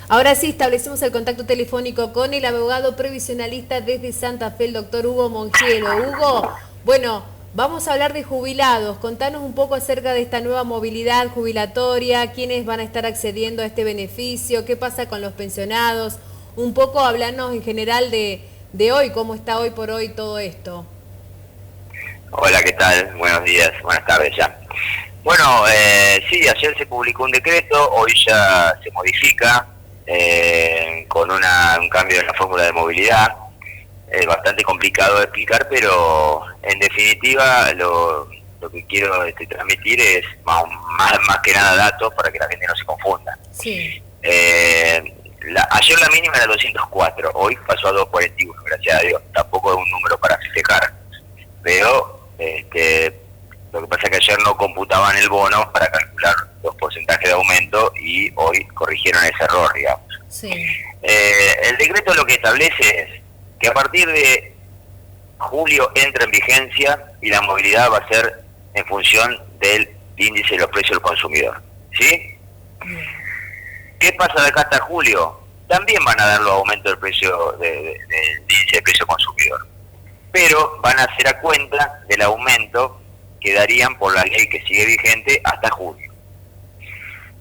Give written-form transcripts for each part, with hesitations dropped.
Ahora sí, establecemos el contacto telefónico con el abogado previsionalista desde Santa Fe, el doctor Hugo Mongielo. Hugo, bueno, vamos a hablar de jubilados. Contanos un poco acerca de esta nueva movilidad jubilatoria, quiénes van a estar accediendo a este beneficio, qué pasa con los pensionados. Un poco hablarnos en general de hoy, cómo está hoy por hoy todo esto. Hola, ¿qué tal? Buenos días, buenas tardes ya. Bueno, sí, ayer se publicó un decreto, hoy ya se modifica con un cambio en la fórmula de movilidad. Es bastante complicado de explicar, pero en definitiva lo que quiero transmitir es más que nada datos para que la gente no se confunda. Sí. Ayer la mínima era 204, hoy pasó a 241, gracias a Dios. Tampoco es un número para festejar, pero lo que pasa es que ayer no computaban el bono para calcular los porcentajes de aumento y hoy corrigieron ese error, digamos. Sí. El decreto lo que establece es que a partir de julio entra en vigencia y la movilidad va a ser en función del índice de los precios del consumidor. ¿Sí? ¿Qué pasa de acá hasta julio? También van a dar los aumentos del precio del índice de precio consumidor, pero van a hacer a cuenta del aumento que darían por la ley que sigue vigente hasta julio.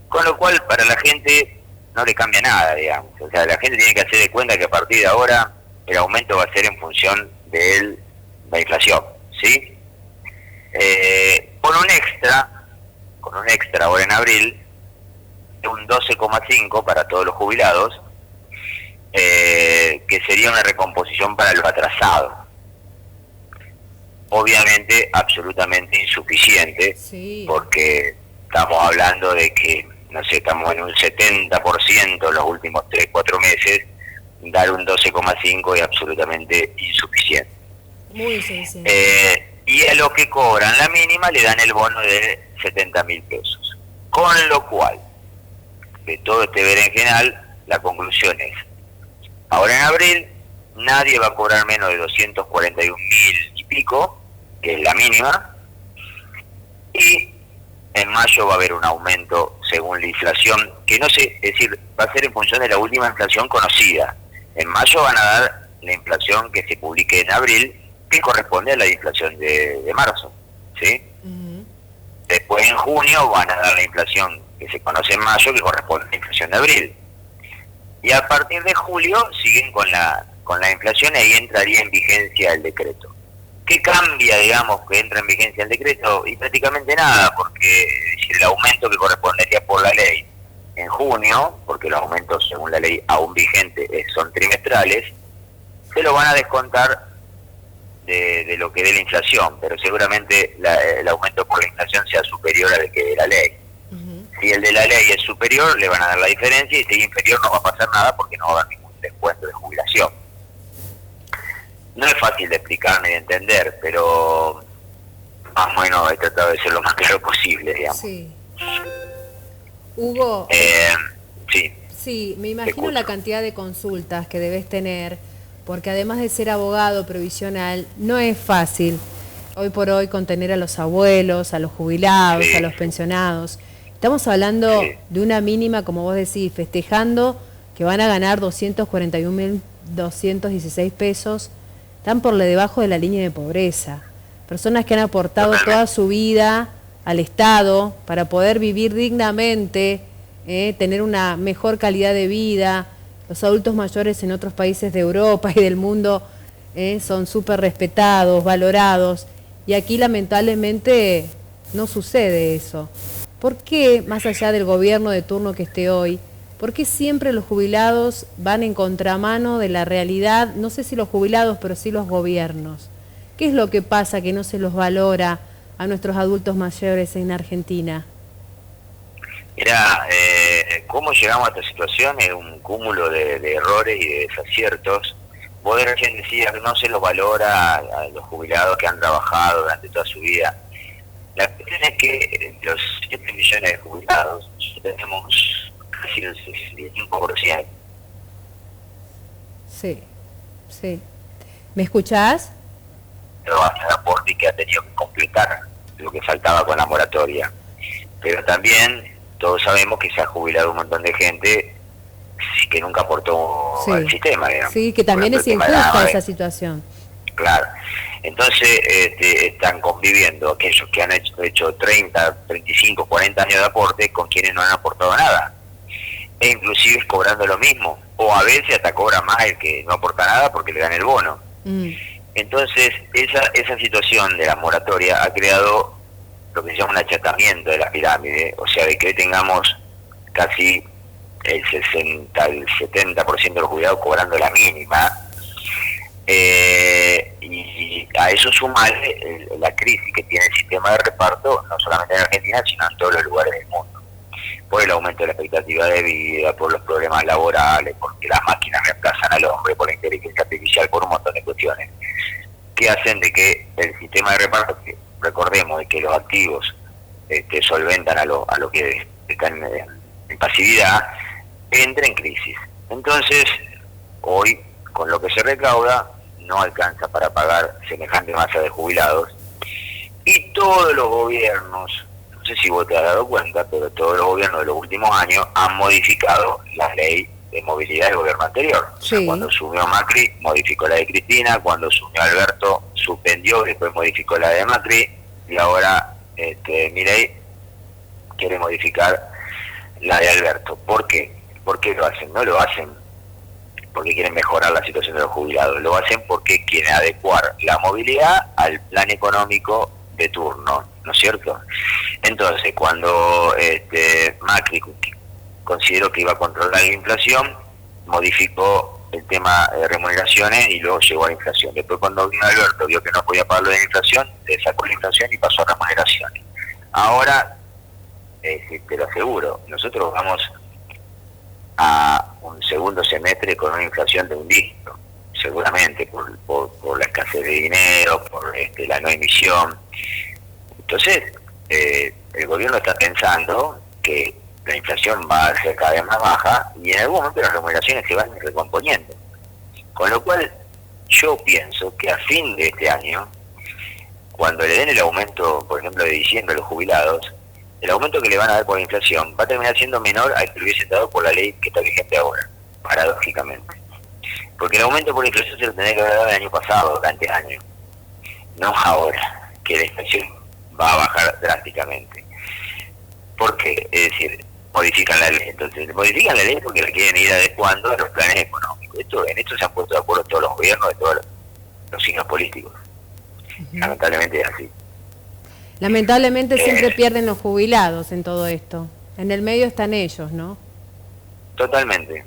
Con lo cual, para la gente no le cambia nada, digamos. O sea, la gente tiene que hacer de cuenta que a partir de ahora el aumento va a ser en función de la inflación, ¿sí? Con un extra ahora en abril, de un 12,5 para todos los jubilados, que sería una recomposición para los atrasados. Obviamente absolutamente insuficiente, sí, porque estamos hablando de que, no sé, estamos en un 70% los últimos 3-4 meses, dar un 12,5 es absolutamente insuficiente. Muy sencillo. Y a los que cobran la mínima le dan el bono de 70.000 pesos. Con lo cual, de todo este berenjenal, la conclusión es, ahora en abril nadie va a cobrar menos de 241.000 y pico, que es la mínima, y en mayo va a haber un aumento según la inflación, que no sé, es decir, va a ser en función de la última inflación conocida. En mayo van a dar la inflación que se publique en abril, que corresponde a la inflación de marzo, ¿sí? Después en junio van a dar la inflación que se conoce en mayo, que corresponde a la inflación de abril. Y a partir de julio siguen con la inflación y ahí entraría en vigencia el decreto. ¿Qué cambia, digamos, que entra en vigencia el decreto? Y prácticamente nada, porque el aumento que correspondería por la ley en junio, porque los aumentos según la ley aún vigente son trimestrales, se lo van a descontar de lo que dé la inflación, pero seguramente el aumento por la inflación sea superior al que de la ley. Si el de la ley es superior, le van a dar la diferencia, y si es inferior no va a pasar nada porque no va a haber ningún descuento de jubilación. No es fácil de explicar ni de entender, pero más o menos he tratado de ser lo más claro posible, digamos. Sí. Hugo. Sí. Sí, me imagino la cantidad de consultas que debes tener, porque además de ser abogado previsional, no es fácil hoy por hoy contener a los abuelos, a los jubilados, sí, a los pensionados. Estamos hablando, sí, de una mínima, como vos decís, festejando que van a ganar 241.216 pesos, están por debajo de la línea de pobreza. Personas que han aportado toda su vida al Estado para poder vivir dignamente, tener una mejor calidad de vida. Los adultos mayores en otros países de Europa y del mundo son súper respetados, valorados, y aquí lamentablemente no sucede eso. ¿Por qué, más allá del gobierno de turno que esté hoy, por qué siempre los jubilados van en contramano de la realidad? No sé si los jubilados, pero sí los gobiernos. ¿Qué es lo que pasa que no se los valora a nuestros adultos mayores en Argentina? Mirá, cómo llegamos a esta situación es un cúmulo de errores y de desaciertos. Vos recién decías que no se los valora a los jubilados que han trabajado durante toda su vida. La cuestión es que de los 7 millones de jubilados tenemos casi el 65%. Sí, sí. ¿Me escuchás? Pero hace el aporte que ha tenido que completar lo que faltaba con la moratoria. Pero también todos sabemos que se ha jubilado un montón de gente que nunca aportó al sistema, digamos. Sí, que también es injusta esa situación. Claro. Entonces están conviviendo aquellos que han hecho 30, 35, 40 años de aporte con quienes no han aportado nada. E inclusive cobrando lo mismo. O a veces hasta cobra más el que no aporta nada porque le dan el bono. Entonces esa situación de la moratoria ha creado lo que se llama un achatamiento de la pirámide. O sea, de que hoy tengamos casi el 60, el 70% de los jubilados cobrando la mínima. Y a eso sumarle la crisis que tiene el sistema de reparto, no solamente en Argentina, sino en todos los lugares del mundo, por el aumento de la expectativa de vida, por los problemas laborales, porque las máquinas reemplazan al hombre, por la inteligencia artificial, por un montón de cuestiones, que hacen de que el sistema de reparto, que recordemos de que los activos solventan a lo que están en pasividad, entre en crisis. Entonces, hoy, con lo que se recauda, no alcanza para pagar semejante masa de jubilados, y todos los gobiernos, no sé si vos te has dado cuenta, pero todos los gobiernos de los últimos años han modificado la ley de movilidad del gobierno anterior. Sí. O sea, cuando asumió Macri, modificó la de Cristina, cuando asumió Alberto, suspendió, después modificó la de Macri, y ahora Milei quiere modificar la de Alberto. ¿Por qué? ¿Por qué lo hacen? No lo hacen porque quieren mejorar la situación de los jubilados, lo hacen porque quieren adecuar la movilidad al plan económico de turno, ¿no es cierto? Entonces, cuando Macri consideró que iba a controlar la inflación, modificó el tema de remuneraciones y luego llegó a la inflación. Después, cuando vino Alberto, vio que no podía pagar lo de la inflación, sacó la inflación y pasó a remuneraciones. Ahora, te lo aseguro, nosotros vamos a un segundo semestre con una inflación de un dígito, seguramente por la escasez de dinero, por la no emisión. Entonces, el gobierno está pensando que la inflación va a ser cada vez más baja y en algún momento las remuneraciones se van recomponiendo. Con lo cual, yo pienso que a fin de este año, cuando le den el aumento, por ejemplo, de diciembre a los jubilados, el aumento que le van a dar por la inflación va a terminar siendo menor al que le hubiesen dado por la ley que está vigente ahora, paradójicamente. Porque el aumento por la inflación se lo tendría que haber dado el año pasado, durante el año, no ahora, que la inflación va a bajar drásticamente. ¿Por qué? Es decir, modifican la ley. Entonces, modifican la ley porque la quieren ir adecuando a los planes económicos. En esto se han puesto de acuerdo todos los gobiernos de todos los signos políticos. Lamentablemente es así. Lamentablemente siempre pierden los jubilados en todo esto. En el medio están ellos, ¿no? Totalmente.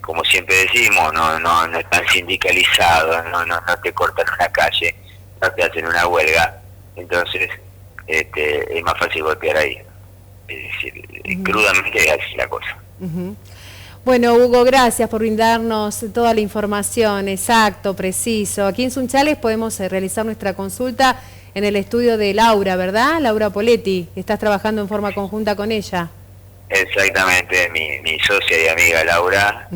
Como siempre decimos, no están sindicalizados, no te cortan una calle, no te hacen una huelga. Entonces, es más fácil golpear ahí. Es decir, crudamente es así la cosa. Bueno, Hugo, gracias por brindarnos toda la información, exacto, preciso. Aquí en Sunchales podemos realizar nuestra consulta en el estudio de Laura, ¿verdad? Laura Poletti, estás trabajando en forma conjunta con ella. Exactamente, mi socia y amiga Laura.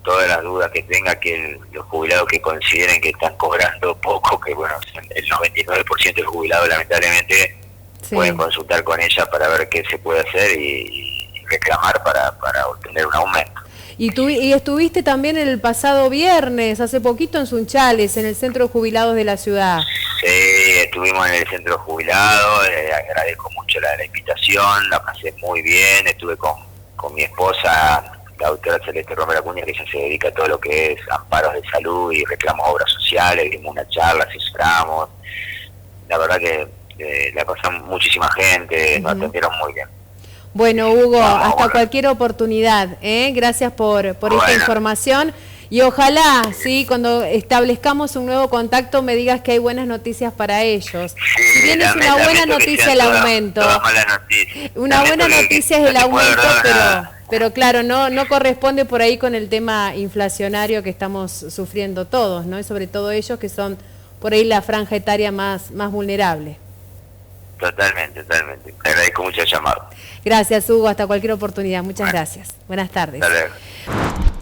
Todas las dudas que tenga, que los jubilados que consideren que están cobrando poco, que bueno, el 99% de los jubilados lamentablemente pueden consultar con ella para ver qué se puede hacer y reclamar para obtener un aumento. Y estuviste también el pasado viernes, hace poquito, en Sunchales, en el Centro de Jubilados de la ciudad. Sí, estuvimos en el Centro de Jubilados, agradezco mucho la invitación, la pasé muy bien, estuve con mi esposa, la doctora Celeste Romero Acuña, que ella se dedica a todo lo que es amparos de salud y reclamos obras sociales, dimos una charla, asesoramos. La verdad que la pasamos muchísima gente, nos atendieron muy bien. Bueno, Hugo, hasta cualquier oportunidad, Gracias por esta información y ojalá, sí, cuando establezcamos un nuevo contacto me digas que hay buenas noticias para ellos. Sí, si bien es una buena noticia el aumento, una buena noticia es el aumento, pero claro, no corresponde por ahí con el tema inflacionario que estamos sufriendo todos, ¿no? Y sobre todo ellos que son por ahí la franja etaria más vulnerable. Totalmente. Te agradezco mucho el llamado. Gracias, Hugo. Hasta cualquier oportunidad. Muchas gracias. Buenas tardes. Hasta luego.